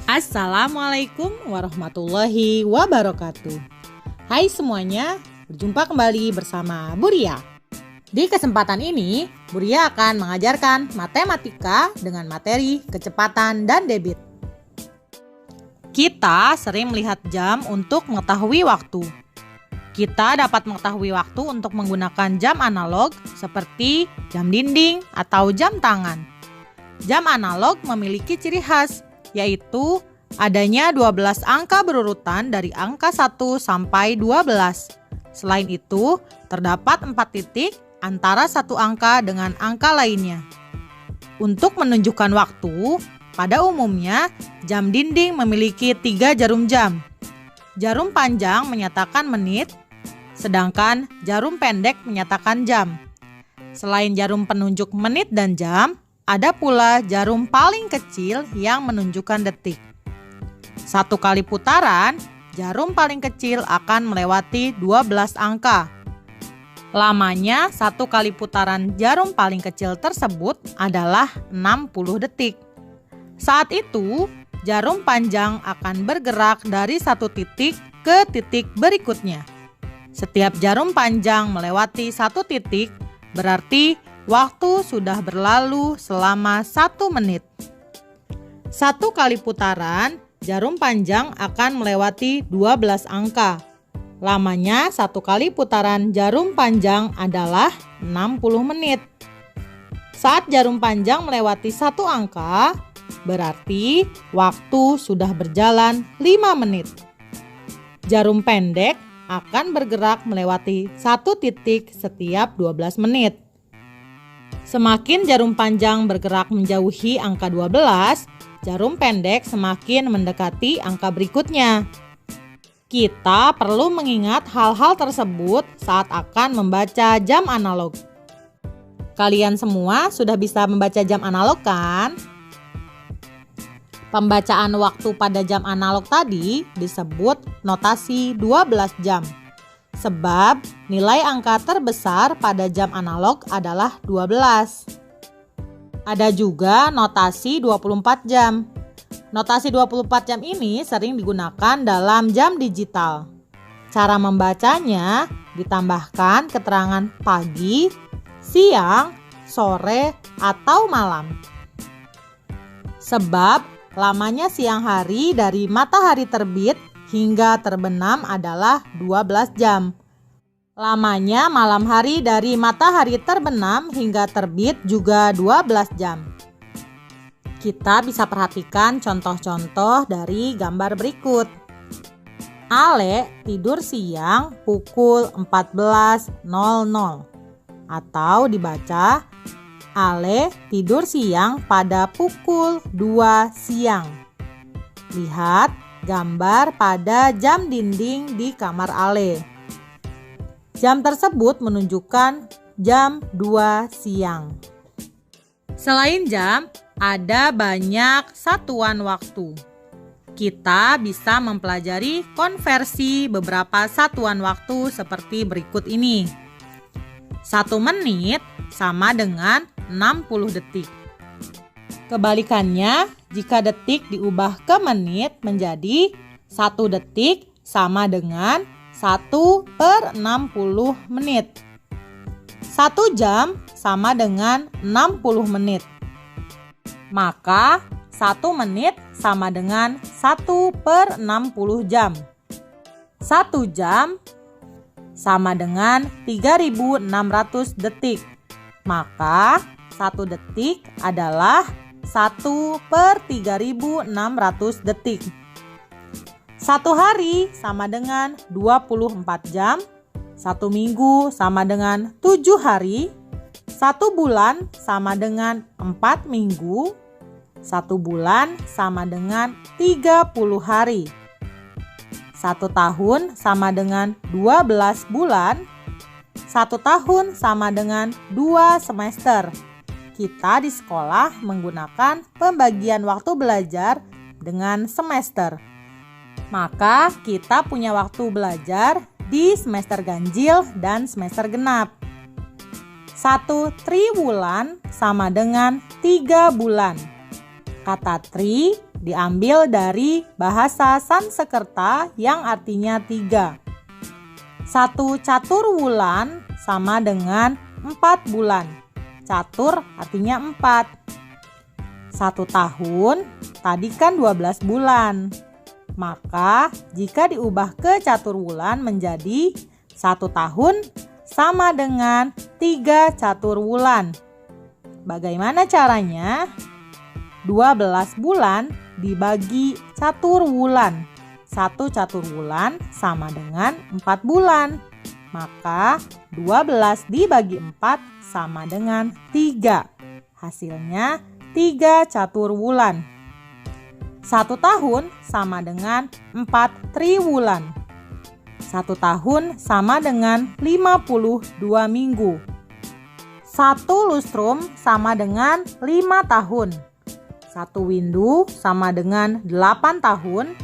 Assalamualaikum warahmatullahi wabarakatuh. Hai semuanya, berjumpa kembali bersama Bu Ria. Di kesempatan ini, Bu Ria akan mengajarkan matematika dengan materi kecepatan dan debit. Kita sering melihat jam untuk mengetahui waktu. Kita dapat mengetahui waktu untuk menggunakan jam analog seperti jam dinding atau jam tangan. Jam analog memiliki ciri khas, yaitu adanya 12 angka berurutan dari angka 1 sampai 12. Selain itu, terdapat 4 titik antara satu angka dengan angka lainnya. Untuk menunjukkan waktu, pada umumnya jam dinding memiliki 3 jarum jam. Jarum panjang menyatakan menit, sedangkan jarum pendek menyatakan jam. Selain jarum penunjuk menit dan jam, ada pula jarum paling kecil yang menunjukkan detik. Satu kali putaran, jarum paling kecil akan melewati 12 angka. Lamanya satu kali putaran jarum paling kecil tersebut adalah 60 detik. Saat itu, jarum panjang akan bergerak dari satu titik ke titik berikutnya. Setiap jarum panjang melewati satu titik, berarti waktu sudah berlalu selama 1 menit. Satu kali putaran, jarum panjang akan melewati 12 angka. Lamanya satu kali putaran jarum panjang adalah 60 menit. Saat jarum panjang melewati satu angka, berarti waktu sudah berjalan 5 menit. Jarum pendek akan bergerak melewati satu titik setiap 12 menit. Semakin jarum panjang bergerak menjauhi angka 12, jarum pendek semakin mendekati angka berikutnya. Kita perlu mengingat hal-hal tersebut saat akan membaca jam analog. Kalian semua sudah bisa membaca jam analog kan? Pembacaan waktu pada jam analog tadi disebut notasi 12 jam. Sebab nilai angka terbesar pada jam analog adalah 12. Ada juga notasi 24 jam. Notasi 24 jam ini sering digunakan dalam jam digital. Cara membacanya ditambahkan keterangan pagi, siang, sore, atau malam. Sebab lamanya siang hari dari matahari terbit hingga terbenam adalah 12 jam. Lamanya malam hari dari matahari terbenam hingga terbit juga 12 jam. Kita bisa perhatikan contoh-contoh dari gambar berikut. Ale tidur siang pukul 14.00 atau dibaca Ale tidur siang pada pukul 2 siang. Lihat gambar pada jam dinding di kamar Ale. Jam tersebut menunjukkan jam 2 siang. Selain jam, ada banyak satuan waktu. Kita bisa mempelajari konversi beberapa satuan waktu seperti berikut ini. 1 menit sama dengan 60 detik. Kebalikannya, jika detik diubah ke menit menjadi 1 detik sama dengan 1/60 menit. 1 jam sama dengan 60 menit. Maka 1 menit sama dengan 1/60 jam. 1 jam sama dengan 3.600 detik. Maka 1 detik adalah 1/3.600 detik. 1 hari sama dengan 24 jam, 1 minggu sama dengan 7 hari, 1 bulan sama dengan 4 minggu, 1 bulan sama dengan 30 hari, 1 tahun sama dengan 12 bulan, 1 tahun sama dengan 2 semester. Kita di sekolah menggunakan pembagian waktu belajar dengan semester. Maka kita punya waktu belajar di semester ganjil dan semester genap. 1 triwulan sama dengan 3 bulan. Kata tri diambil dari bahasa Sanskerta yang artinya 3. 1 catur wulan sama dengan 4 bulan. Catur artinya 4. 1 tahun tadi kan 12 bulan. Maka jika diubah ke catur wulan menjadi 1 tahun sama dengan 3 catur wulan. Bagaimana caranya? 12 bulan dibagi catur wulan. 1 catur wulan sama dengan 4 bulan. Maka 12 dibagi 4 sama dengan 3. Hasilnya 3 catur wulan. 1 tahun sama dengan 4 triwulan. 1 tahun sama dengan 52 minggu. 1 lustrum sama dengan 5 tahun. 1 windu sama dengan 8 tahun.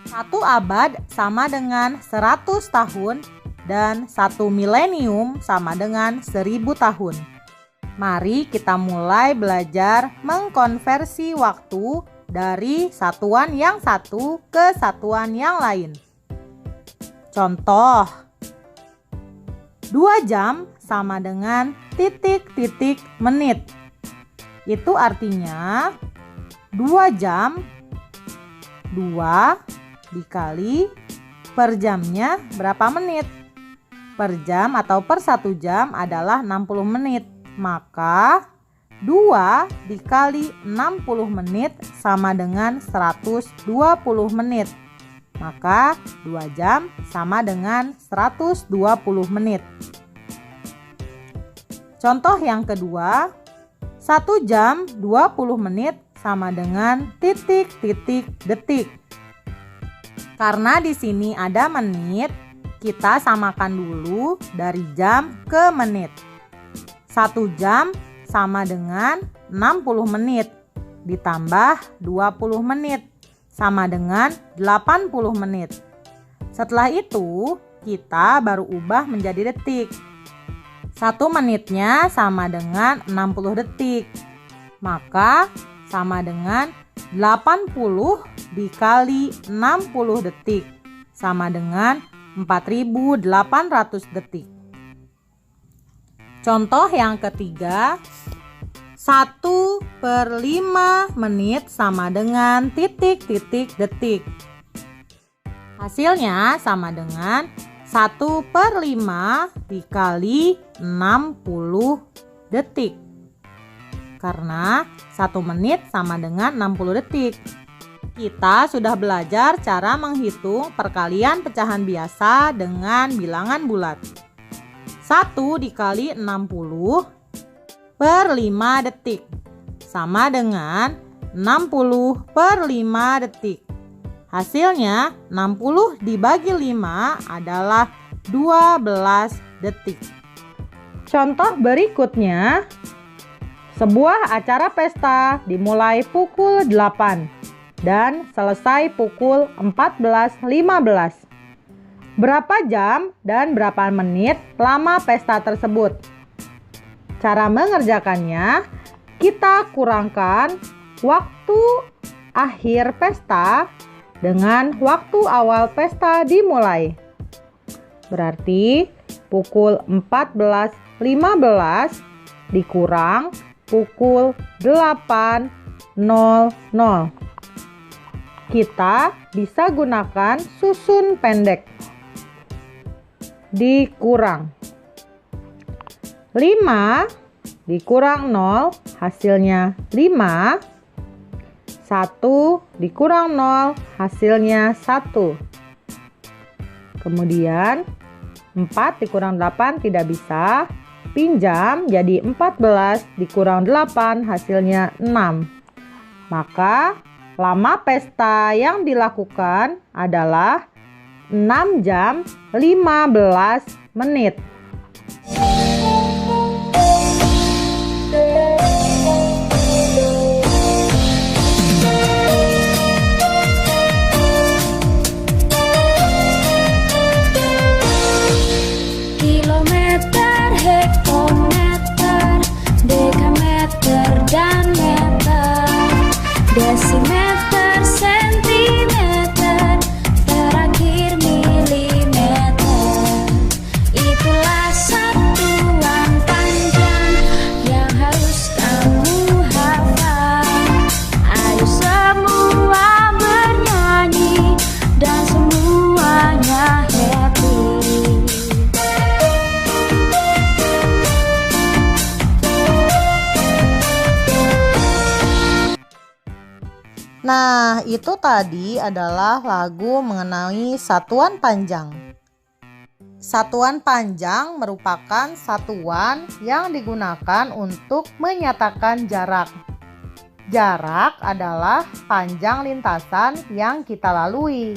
1 abad sama dengan 100 tahun. Dan 1 milenium sama dengan 1000 tahun. Mari kita mulai belajar mengkonversi waktu dari satuan yang satu ke satuan yang lain. Contoh, 2 jam sama dengan titik-titik menit. Itu artinya 2 jam 2 dikali per jamnya berapa menit? Per jam atau per 1 jam adalah 60 menit. Maka 2 dikali 60 menit sama dengan 120 menit. Maka 2 jam sama dengan 120 menit. Contoh yang kedua, 1 jam 20 menit sama dengan titik-titik detik. Karena di sini ada menit, kita samakan dulu dari jam ke menit. 1 jam sama dengan 60 menit ditambah 20 menit sama dengan 80 menit. Setelah itu, kita baru ubah menjadi detik. 1 menitnya sama dengan 60 detik. Maka sama dengan 80 dikali 60 detik sama dengan 4.800 detik. Contoh yang ketiga, 1/5 menit sama dengan titik-titik detik. Hasilnya sama dengan 1/5 dikali 60 detik. Karena 1 menit sama dengan 60 detik. Kita sudah belajar cara menghitung perkalian pecahan biasa dengan bilangan bulat. 1 dikali 60 per 5 detik sama dengan 60 per 5 detik. Hasilnya 60 dibagi 5 adalah 12 detik. Contoh berikutnya, sebuah acara pesta dimulai pukul 8 dan selesai pukul 14.15. Berapa jam dan berapa menit lama pesta tersebut? Cara mengerjakannya, kita kurangkan waktu akhir pesta dengan waktu awal pesta dimulai. Berarti pukul 14.15 dikurang pukul 8.00. Kita bisa gunakan susun pendek. Dikurang 5 dikurang 0 hasilnya 5. 1 dikurang 0 hasilnya 1. Kemudian 4 dikurang 8 tidak bisa. Pinjam jadi 14 dikurang 8 hasilnya 6. Maka lama pesta yang dilakukan adalah 6 jam 15 menit. Kilometer, hektometer, dekameter, dan meter, desimeter, Nah, itu tadi adalah lagu mengenai satuan panjang. Satuan panjang merupakan satuan yang digunakan untuk menyatakan jarak. Jarak adalah panjang lintasan yang kita lalui.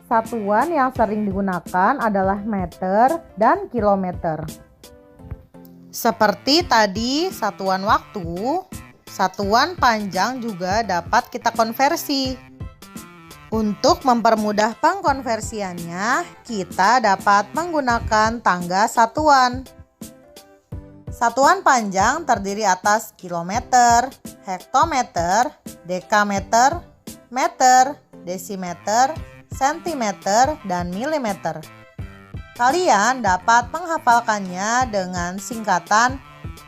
Satuan yang sering digunakan adalah meter dan kilometer. Seperti tadi satuan waktu, satuan panjang juga dapat kita konversi. Untuk mempermudah pengkonversiannya, kita dapat menggunakan tangga satuan. Satuan panjang terdiri atas kilometer, hektometer, dekameter, meter, desimeter, sentimeter, dan milimeter. Kalian dapat menghafalkannya dengan singkatan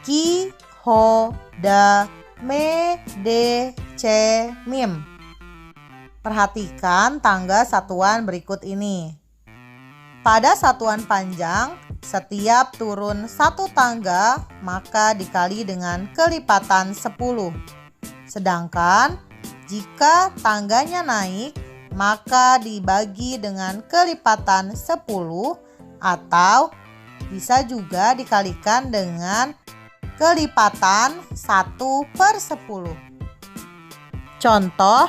Ki, Ho, Da, Me, De, Ce, Mim. Perhatikan tangga satuan berikut ini. Pada satuan panjang, setiap turun satu tangga maka dikali dengan kelipatan 10. Sedangkan jika tangganya naik, maka dibagi dengan kelipatan 10 atau bisa juga dikalikan dengan kelipatan 1/10. Contoh,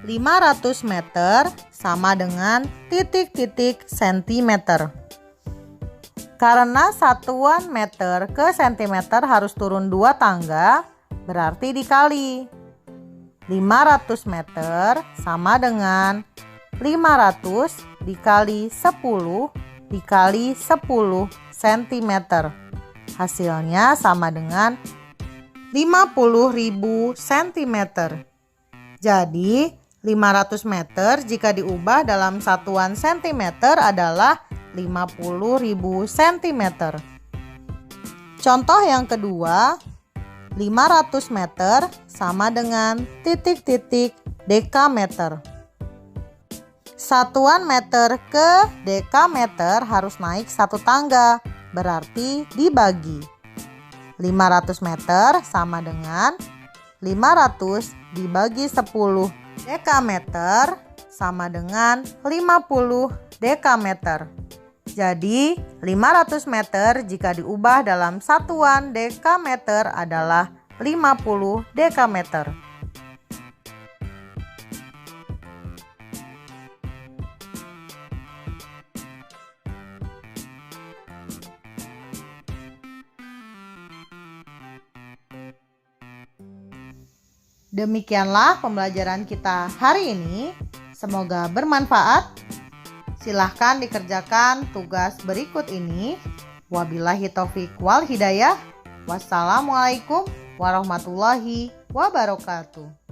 500 meter sama dengan titik-titik sentimeter. Karena satuan meter ke sentimeter harus turun 2 tangga, berarti dikali. 500 meter sama dengan 500 dikali 10 dikali 10 cm. Hasilnya sama dengan 50.000 cm. Jadi 500 meter jika diubah dalam satuan sentimeter adalah 50.000 cm. Contoh yang kedua, 500 meter sama dengan titik-titik dekameter. Satuan meter ke dekameter harus naik 1 tangga, berarti dibagi. 500 meter sama dengan 500 dibagi 10 dekameter sama dengan 50 dekameter. Jadi 500 meter jika diubah dalam satuan dekameter adalah 50 dekameter. Demikianlah pembelajaran kita hari ini. Semoga bermanfaat. Silahkan dikerjakan tugas berikut ini. Wabillahi taufik wal hidayah. Wassalamualaikum warahmatullahi wabarakatuh.